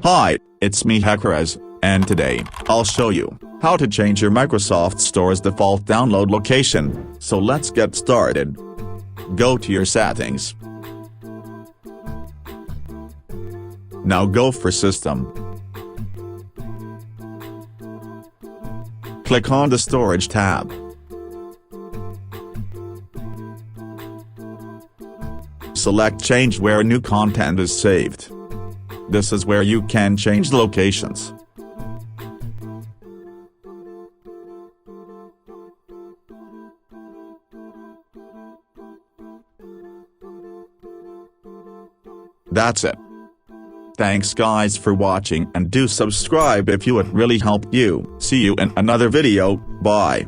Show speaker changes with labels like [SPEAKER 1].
[SPEAKER 1] Hi, it's me Hackerez, and today, I'll show you how to change your Microsoft Store's default download location. So let's get started. Go to your settings. Now go for System. Click on the Storage tab. Select Change where new content is saved. This is where you can change locations. That's it. Thanks guys for watching, and do subscribe if it really helped you. See you in another video. Bye.